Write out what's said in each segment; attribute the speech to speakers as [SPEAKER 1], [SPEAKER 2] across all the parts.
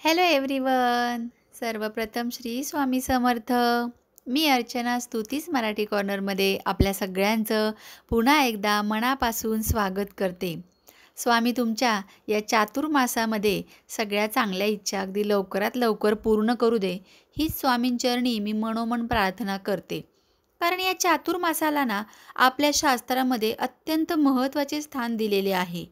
[SPEAKER 1] Hello everyone. सर्वप्रथम श्री स्वामी समर्थ. मी अर्चना स्तुतीच मराठी कॉर्नरमध्ये आपल्या सगळ्यांचं पुन्हा एकदा मनापासून स्वागत करते. स्वामी तुमच्या या चातुर्मासामध्ये सगळ्या चांगल्या इच्छा अगदी लवकरात लवकर पूर्ण करू दे, हीच स्वामींचरणी मी मनोमन प्रार्थना करते. कारण या चातुर्मासाला ना आपल्या शास्त्रामध्ये अत्यंत महत्त्वाचे स्थान दिलेले आहे.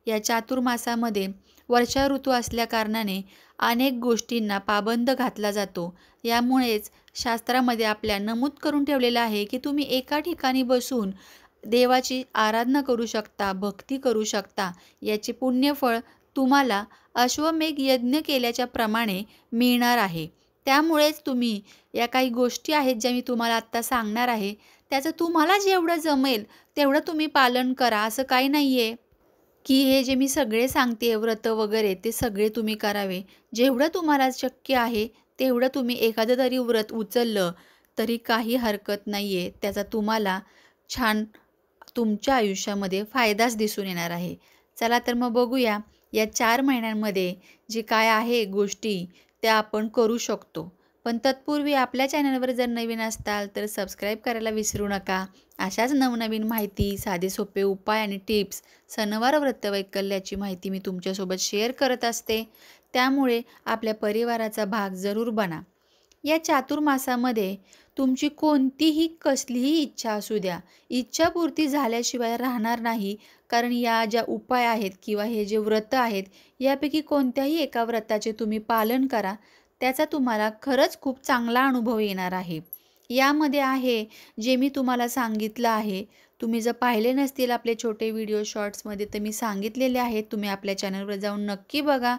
[SPEAKER 1] या चातुर्मासामध्ये वर्षा ऋतू असल्याकारणाने अनेक गोष्टींना पाबंद घातला जातो. यामुळेच शास्त्रामध्ये आपल्या नमूद करून ठेवलेलं आहे की तुम्ही एका ठिकाणी बसून देवाची आराधना करू शकता, भक्ती करू शकता. याचे पुण्यफळ तुम्हाला अश्वमेध यज्ञ केल्याच्या प्रमाणे मिळणार आहे. त्यामुळेच तुम्ही या काही गोष्टी आहेत ज्या मी तुम्हाला आत्ता सांगणार आहे, त्याचं तुम्हाला जेवढं जमेल तेवढं तुम्ही पालन करा. असं काही नाही आहे की हे जे मी सगळे सांगते व्रत वगैरे ते सगळे तुम्ही करावे. जेवढं तुम्हाला शक्य आहे तेवढं तुम्ही एखादं तरी व्रत उचललं तरी काही हरकत नाही आहे. त्याचा तुम्हाला छान तुमच्या आयुष्यामध्ये फायदाच दिसून येणार आहे. चला तर मग बघूया या 4 महिन्यांमध्ये जे काय आहे गोष्टी त्या आपण करू शकतो. पण तत्पूर्वी आपल्या चॅनलवर जर नवीन असताल तर सबस्क्राईब करायला विसरू नका. अशाच नवनवीन माहिती, साधे सोपे उपाय आणि टिप्स, सणवार व्रतवैकल्याची माहिती मी तुमच्यासोबत शेअर करत असते. त्यामुळे आपल्या परिवाराचा भाग जरूर बना. या चातुर्मासामध्ये तुमची कोणतीही कसलीही इच्छा असू द्या, इच्छापूर्ती झाल्याशिवाय राहणार नाही. कारण या ज्या उपाय आहेत किंवा हे जे व्रत आहेत यापैकी कोणत्याही एका व्रताचे तुम्ही पालन करा, त्याचा तुम्हाला खरंच खूप चांगला अनुभव येणार आहे. यामध्ये आहे जे मी तुम्हाला सांगितलं आहे. तुम्ही जर पाहिले नसतील आपले छोटे व्हिडिओ शॉर्ट्समध्ये तर मी सांगितलेले आहेत. तुम्ही आपल्या चॅनलवर जाऊन नक्की बघा.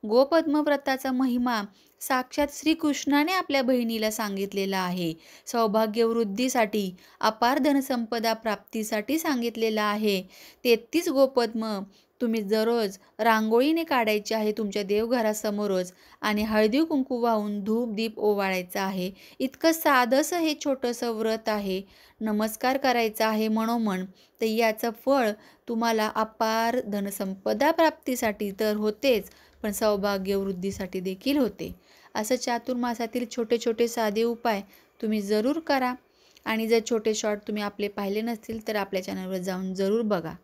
[SPEAKER 1] गोपद्म व्रताचा महिमा साक्षात श्रीकृष्णाने आपल्या बहिणीला सांगितलेला आहे. सौभाग्यवृद्धीसाठी, अपार धनसंपदा प्राप्तीसाठी सांगितलेलं आहे. 33 गोपद्म तुम्ही दररोज रांगोळीने काढायची आहे तुमच्या देवघरासमोरच आणि हळदी कुंकू वाहून धूप दीप ओवाळायचा आहे. इतकं साधंसं हे छोटंसं व्रत आहे. नमस्कार करायचा आहे मनोमन. तर याचं फळ तुम्हाला अपार धनसंपदा प्राप्तीसाठी तर होतेच, पण सौभाग्यवृद्धीसाठी देखील होते. असं चातुर्मासातील छोटे छोटे साधे उपाय तुम्ही जरूर करा. आणि जर छोटे शॉर्ट तुम्ही आपले पाहिले नसतील तर आपल्या चॅनलवर जाऊन जरूर बघा.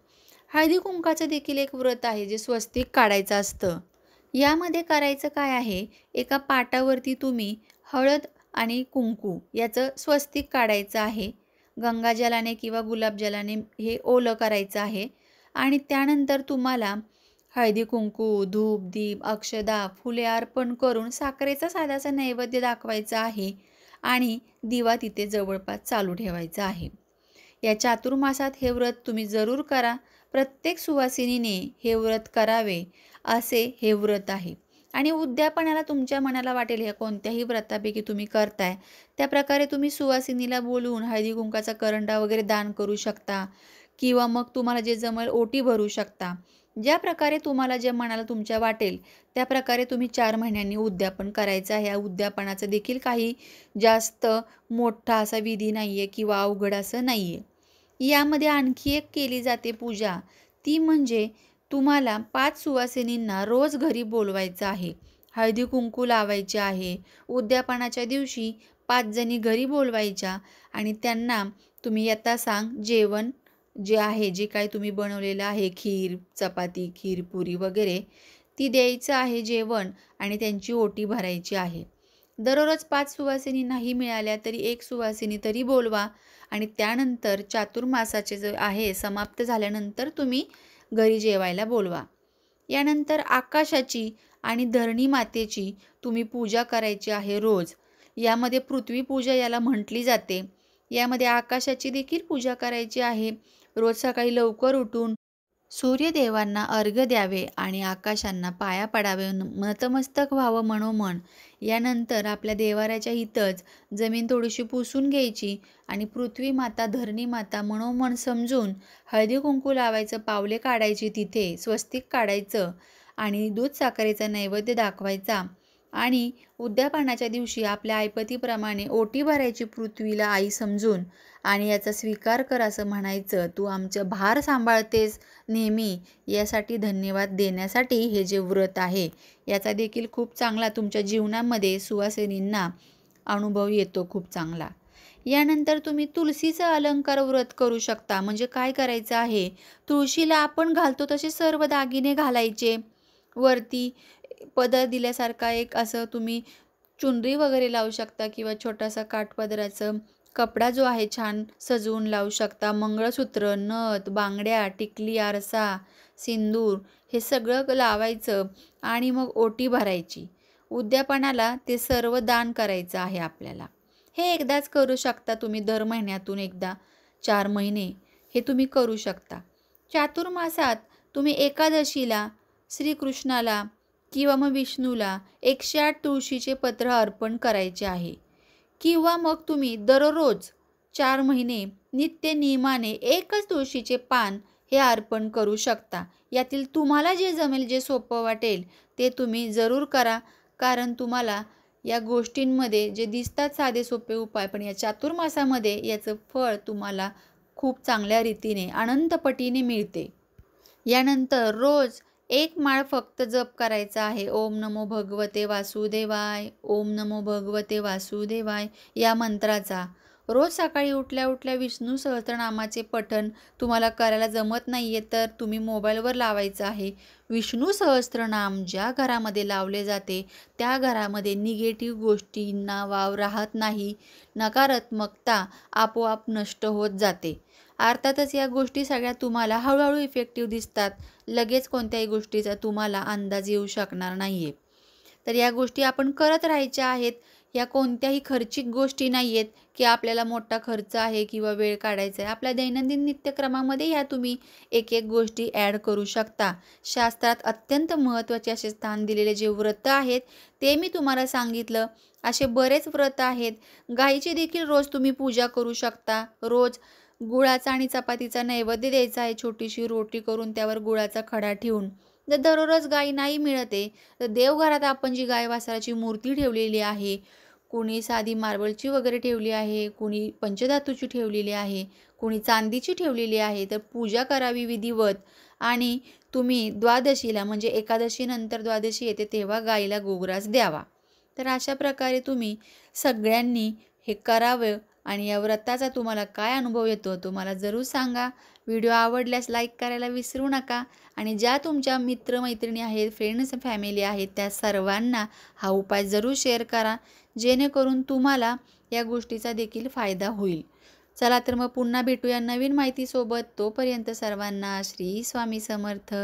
[SPEAKER 1] हळदी कुंकाचं देखील एक व्रत आहे जे स्वस्तिक काढायचं असतं. यामध्ये करायचं काय आहे, एका पाटावरती तुम्ही हळद आणि कुंकू याचं स्वस्तिक काढायचं आहे. गंगाजलाने किंवा गुलाबजलाने हे ओलं करायचं आहे. आणि त्यानंतर तुम्हाला हळदी कुंकू, धूप दीप, अक्षदा, फुले अर्पण करून साखरेचा साधासा नैवेद्य दाखवायचा आहे आणि दिवा तिथे जवळपास चालू ठेवायचा आहे. या चातुर्मासात हे व्रत तुम्ही जरूर करा. प्रत्येक सुवासिनीने हे व्रत करावे असे हे व्रत आहे. आणि उद्यापनाला तुमच्या मनाला वाटेल ह्या कोणत्याही व्रतापैकी तुम्ही करताय त्याप्रकारे तुम्ही सुवासिनीला बोलवून हळदी कुंकाचा करंडा वगैरे दान करू शकता किंवा मग तुम्हाला जे जमेल ओटी भरू शकता. ज्या प्रकारे तुम्हाला जे मनाला तुमच्या वाटेल त्या प्रकारे तुम्ही 4 महिन्यांनी उद्यापन करायचं आहे. या उद्यापनाचं देखील काही जास्त मोठा असा विधी नाही आहे किंवा अवघड असं नाही आहे. यामध्ये आणखी एक केली जाते पूजा, ती म्हणजे तुम्हाला 5 सुवासिनींना रोज घरी बोलवायचं आहे. हळदी कुंकू लावायचे आहे. उद्यापनाच्या दिवशी 5 जणी घरी बोलवायच्या आणि त्यांना तुम्ही यथासांग जेवण जे आहे, जे काही तुम्ही बनवलेलं आहे, खीर, चपाती, खीर, पुरी वगैरे ती द्यायचं आहे जेवण आणि त्यांची ओटी भरायची आहे. दररोज 5 सुवासिनी नाही मिळाल्या तरी 1 सुवासिनी तरी बोलवा आणि त्यानंतर चातुर्मासाचे जे आहे समाप्त झाल्यानंतर तुम्ही घरी जेवायला बोलवा. यानंतर आकाशाची आणि धरणी मातेची तुम्ही पूजा करायची आहे रोज. यामध्ये पृथ्वी पूजा याला म्हटली जाते. यामध्ये आकाशाची देखील पूजा करायची आहे. रोज सकाळी लवकर उठून सूर्यदेवांना अर्घ्य द्यावे आणि आकाशांना पाया पडावे, नतमस्तक व्हावं मनोमन. यानंतर आपल्या देवाऱ्याच्या इथंच जमीन थोडीशी पुसून घ्यायची आणि पृथ्वी माता, धरणी माता मनोमन समजून हळदी कुंकू लावायचं, पावले काढायची, तिथे स्वस्तिक काढायचं आणि दूध साखरेचा नैवेद्य दाखवायचा आणि उद्यापनाच्या दिवशी आपल्या ऐपतीप्रमाणे ओटी भरायची पृथ्वीला आई समजून आणि याचा स्वीकार कर असं म्हणायचं. तू आमचं भार सांभाळतेस नेहमी, यासाठी धन्यवाद देण्यासाठी हे जे व्रत आहे याचा देखील खूप चांगला तुमच्या जीवनामध्ये सुवासिनींना अनुभव येतो खूप चांगला. यानंतर तुम्ही तुळशीचं अलंकार व्रत करू शकता. म्हणजे काय करायचं आहे, तुळशीला आपण घालतो तसे सर्व दागिने घालायचे. वरती पदर दिल्यासारखा एक असं तुम्ही चुनरी वगैरे लावू शकता किंवा छोटासा काठपदराचं कपडा जो आहे छान सजवून लावू शकता. मंगळसूत्र, नथ, बांगड्या, टिकली, आरसा, सिंदूर हे सगळं लावायचं आणि मग ओटी भरायची. उद्यापनाला ते सर्व दान करायचं आहे आपल्याला. हे एकदाच करू शकता तुम्ही, दर महिन्यातून एकदा 4 महिने हे तुम्ही करू शकता. चातुर्मासात तुम्ही एकादशीला श्रीकृष्णाला किंवा मग विष्णूला 108 तुळशीचे पत्र अर्पण करायचे आहे. किंवा मग तुम्ही दररोज 4 महिने नित्य नियमाने एकच तुळशीचे पान हे अर्पण करू शकता. यातील तुम्हाला जे जमेल, जे सोपं वाटेल ते तुम्ही जरूर करा. कारण तुम्हाला या गोष्टींमध्ये जे दिसतात साधे सोपे उपाय, पण या चातुर्मासामध्ये याचं फळ तुम्हाला खूप चांगल्या रीतीने अनंत पटीने मिळते. यानंतर रोज एक माळ फक्त जप करायचा आहे. ओम नमो भगवते वासुदेवाय, ओम नमो भगवते वासुदेवाय या मंत्राचा. रोज सकाळी उठल्या उठल्या विष्णू सहस्त्रनामाचे पठण तुम्हाला करायला जमत नाही आहे तर तुम्ही मोबाईलवर लावायचं आहे. विष्णू सहस्त्रनाम ज्या घरामध्ये लावले जाते त्या घरामध्ये निगेटिव्ह गोष्टींना वाव राहत नाही. नकारात्मकता आपोआप नष्ट होत जाते. अर्थातच या गोष्टी सगळ्या तुम्हाला हळूहळू इफेक्टिव्ह दिसतात. लगेच कोणत्याही गोष्टीचा तुम्हाला अंदाज येऊ शकणार नाही आहे. तर या गोष्टी आपण करत राहायच्या आहेत. या कोणत्याही खर्चिक गोष्टी नाही आहेत की आपल्याला मोठा खर्च आहे किंवा वेळ काढायचा आहे. आपल्या दैनंदिन नित्यक्रमामध्ये ह्या तुम्ही एक एक गोष्टी ॲड करू शकता. शास्त्रात अत्यंत महत्त्वाचे असे स्थान दिलेले जे व्रत आहेत ते मी तुम्हाला सांगितलं. असे बरेच व्रत आहेत. गाईची देखील रोज तुम्ही पूजा करू शकता. रोज गुळाचा आणि चपातीचा नैवेद्य द्यायचा आहे. छोटीशी रोटी करून त्यावर गुळाचा खडा ठेवून. जर दररोज गाय नाही मिळत आहे तर देवघरात आपण जी गाय वासराची मूर्ती ठेवलेली आहे, कुणी साधी मार्बलची वगैरे ठेवली आहे, कुणी पंचधातूची ठेवलेली आहे, कुणी चांदीची ठेवलेली आहे, तर पूजा करावी विधिवत. आणि तुम्ही द्वादशीला म्हणजे एकादशीनंतर द्वादशी येते तेव्हा गाईला गोग्रास द्यावा. तर अशा प्रकारे तुम्ही सगळ्यांनी हे करावं. आणि या व्रताचा तुम्हाला काय अनुभव येतो तो मला जरूर सांगा. व्हिडिओ आवडल्यास लाईक करायला विसरू नका. आणि ज्या तुमच्या मित्रमैत्रिणी आहेत, फ्रेंड्स, फॅमिली आहेत त्या सर्वांना हा उपाय जरूर शेअर करा, जेणेकरून तुम्हाला या गोष्टीचा देखील फायदा होईल. चला तर मग पुन्हा भेटूया नवीन माहितीसोबत. तोपर्यंत सर्वांना श्री स्वामी समर्थ.